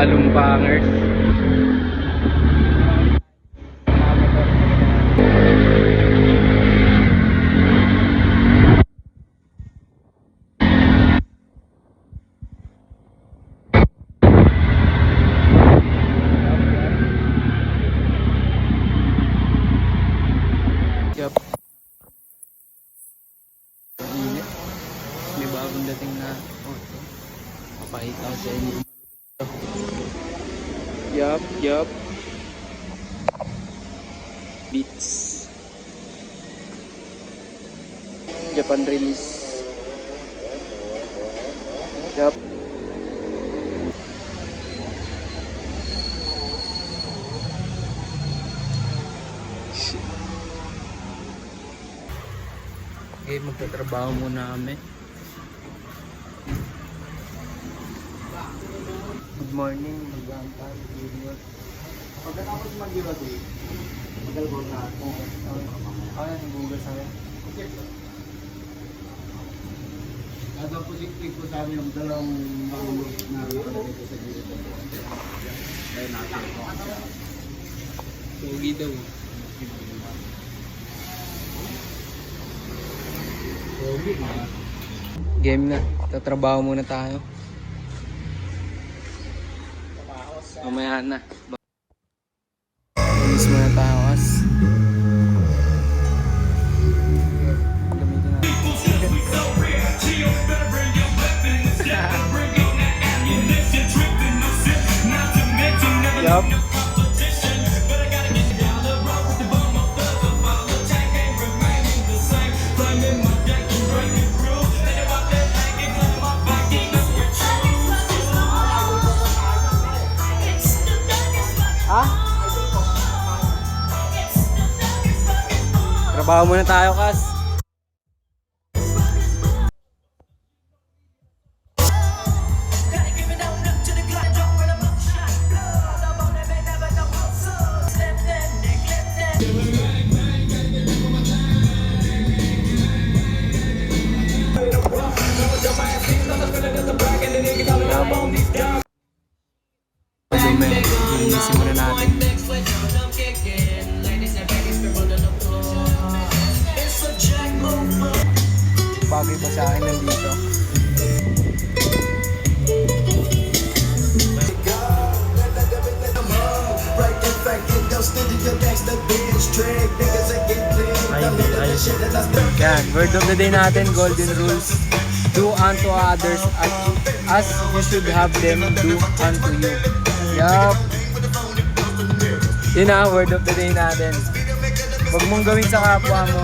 Kalumpangers. Yup. Init. May bagong dating na auto. Papakita ko sa inyo. Yup. Beats. Japan release. Yup. Okay, magtatrabaho muna kami. Good morning, mag-aantay, good work. Pagkatapos mag-ibati, mag-algol na ako. Kaya yung Google sa'yo. Okay. Ada po po sa amin yung dalawang mahulog na palagay ko sa gilid. Kaya natin. Pogi daw. Game na. Tatrabaho muna tayo. Mamaya na. Inis muna tayo as. Gamitin natin. Yup. Trabaho muna tayo, Kas. Linisin muna natin. Bagay pa sa akin nandito. Yan, word of the day natin, golden rules. Do unto others as you should have them do unto you. Yup. Yun na, word of the day natin. Huwag mong gawin sa kapwa mo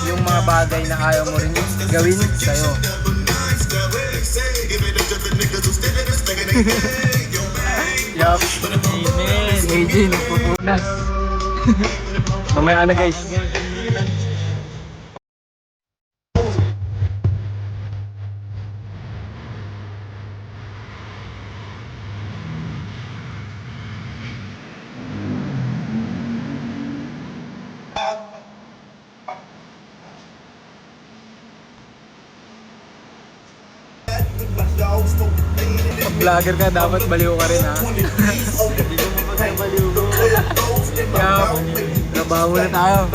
yung mga bagay na ayaw mo rin gawin sa'yo. Yup. Amen. Si AJ nagpupunas. Mamaya na guys. Pag vlogger ka, dapat baliw ka rin ha. Hindi ko mapagkabaliw mo. Kaya, trabaho na tayo.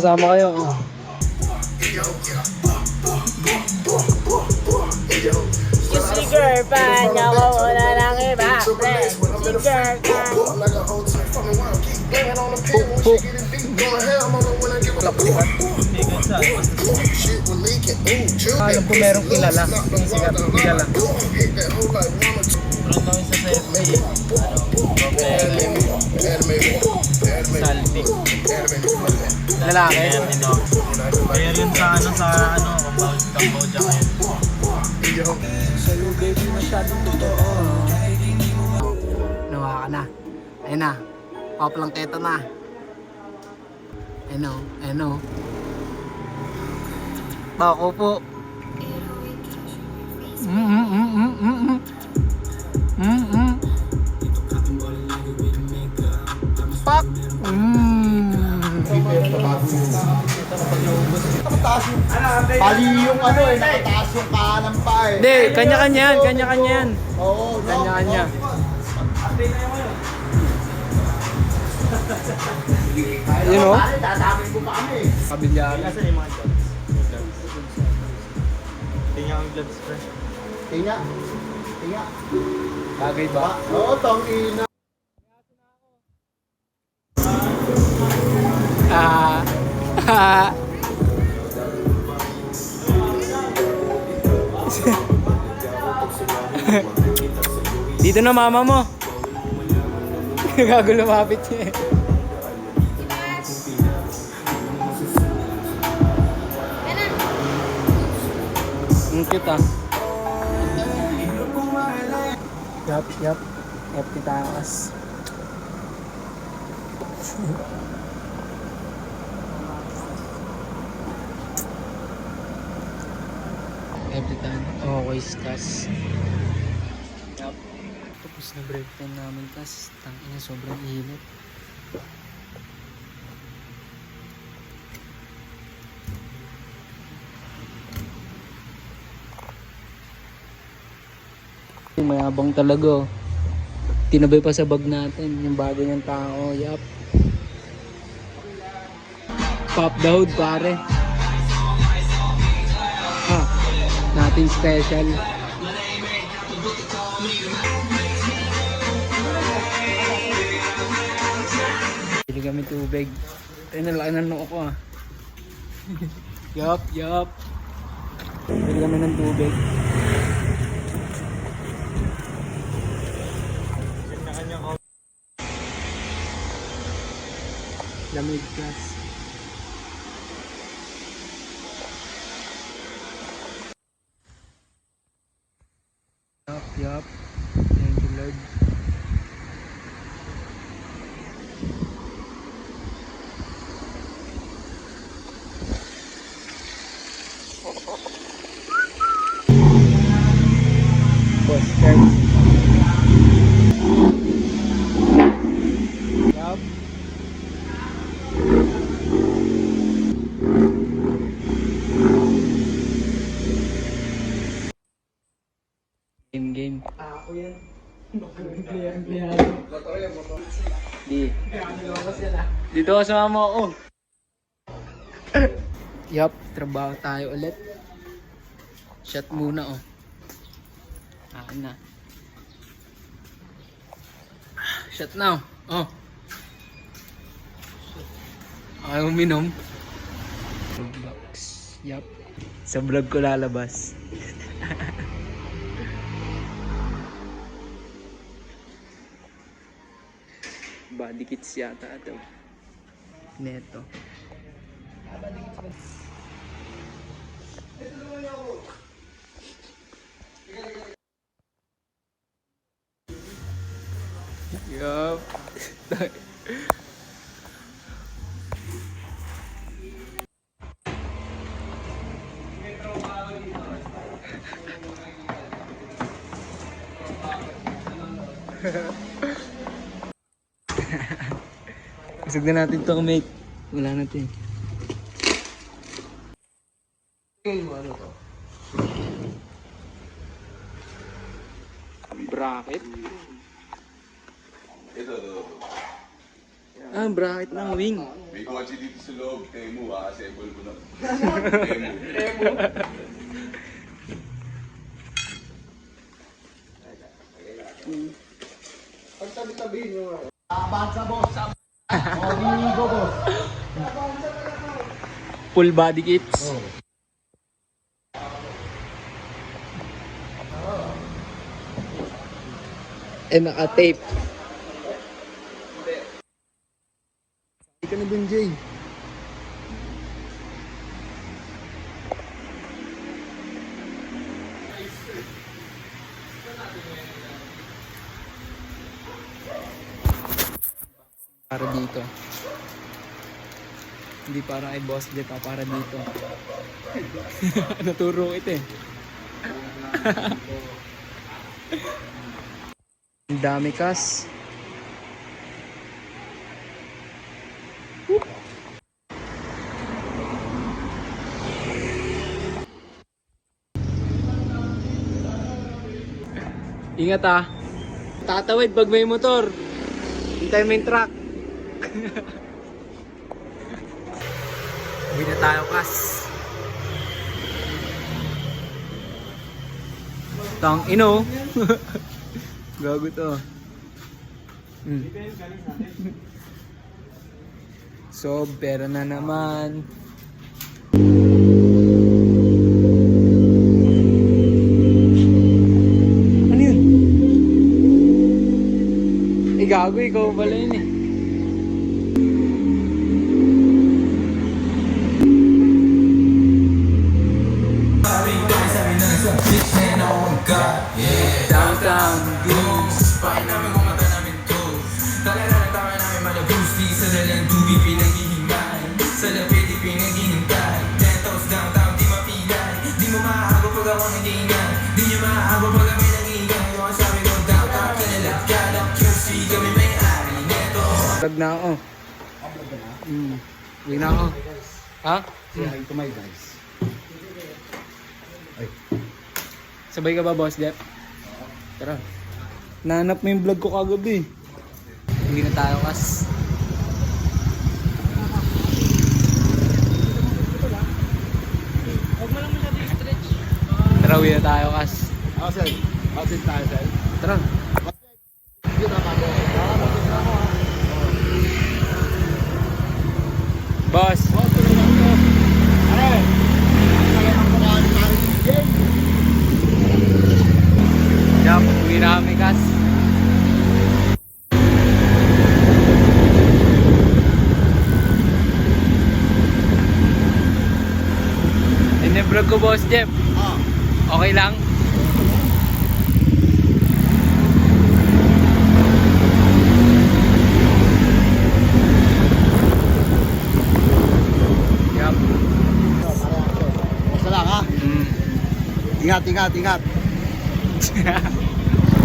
Sama kayo. Kiss me girlfriend, nawawala ng iba. Si girlfriend. Alam ko merong kilala. Sikat kilala. Meron kami sa CFA. Salvi. Lalaki. Kaya rin sa Cambodia kayo. Sa'yo baby masyadong totoo. Nawa ka na. Ayun na. Paplangketa na. Ano. Bako po. Pak. Pali yung ano eh, nakataas yung kanan pa eh. Hindi, kanya-kanya yan. Oo, no? Kanya-kanya. Yun o. Tatamin mo pa kami. Kabilyari. Nasaan yung mga gloves? Tingnan ang gloves, pre. Tinga. Bagay ba? Oo, tong ina. Dito na mama mo. Gago lumapit niya eh. Ang cute ah. Yup. Yup titakas. Every time. Okay, tas. Yup. Tapos na break time namin, tas tangina sobrang init. Mayabang talaga. Tinabay pa sa bag natin yung bago niyang tao. Yup. Pop the hood pare. Nothing special. Bili kami tubig. Ay, nalaki ng noo ko ah. Yup. Bili kami ng tubig. Lamig gas. Yup. Thank you, Lord. Boss, Charles. Yup. Game. Ako yan. Di. Dito ako sa mama ko. Yup, trabaho tayo ulit. Shot muna oh. Akin na. Shot now. Oh. Ayaw uminom. Box. Yup. Sa vlog ko lalabas. Body kits yata ito. Neto. Yup. Isag na natin ito, mate. Wala natin. Ano to? Bracket? Ito. Ah, bracket ng wing. May kotse dito sa loob. Temu, assemble mo na. Pagtabi-tabihin nyo nga. Bansa boss. Binigo boss. Full body kits. Naka-tape. Hindi ka na dun, Jay. Para dito. Hindi para kay Boss Jeff, para dito. Naturo ito eh. Ang dami kas. Ingat ah. Tatawid pag may motor. Hintay mo yung truck. Hindi na tayo kas. Tang ino. Gago to. So, pera na naman. Ano yun? Eh, gago, ikaw pala yun eh. Downtown blues. Pahay namin kung mata namin to. Talaga ng tama namin malabus. Di sa dalang dubi pinaghihingan. Sa lapit di pinaghihintay. 10 downtown di mapilay. Di mo maaagaw pag ako nag-iingan. Di nyo maaagaw pag kami nag-iingan. Yung sabi ko downtown kanilat kalap QC. Kami may-ari neto. Vlog na ako. Vlog na ako. Ha? Say hi to my guys. Sabay ka ba, Boss Jeff? Tara. Nahanap mo yung vlog ko kagabi. Hindi na tayo kas. Huwag mo lang masyado yung stretch. Tara, uwi na tayo kas. Ako sir. Outside tayo sir. Tara. Dito na ako. Boss. Yup, uwi na kami kas. Yun yung vlog ko, Boss Jeff. Okay lang? Yup. Basta lang ha. Ingat, ingat, ingat.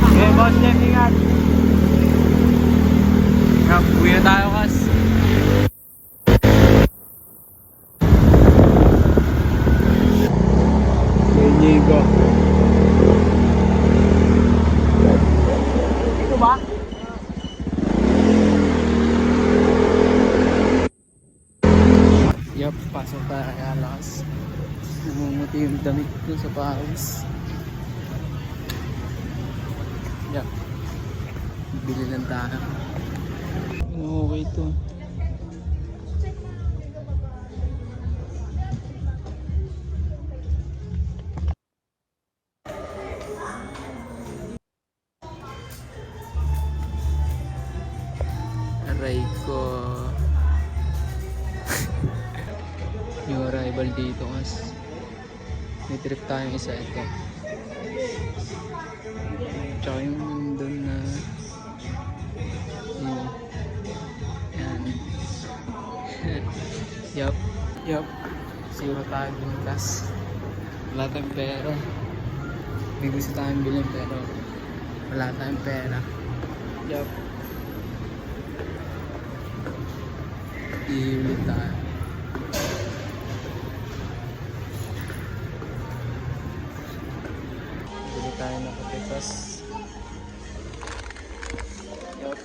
Okay, Boss Jeff, ingat. Yup, uwi na tayo kas. Diego. Ito ba? Yup, pasok tayo kaya lakas. Namumuti yung damit ko sa pawis. Yup. Bili lang tayo. Ano okay ito? Aray ko. Yung arrival dito kas. May trip tayong isa ito. Tsaka yung doon na yun. Yan. Yup. Yup. Zero tayo dun kas. Wala tayong pera. May gusto tayong bilhin pero wala tayong pera. Yup. Iulit tayo. Bili tayo ng kapitas. Yup.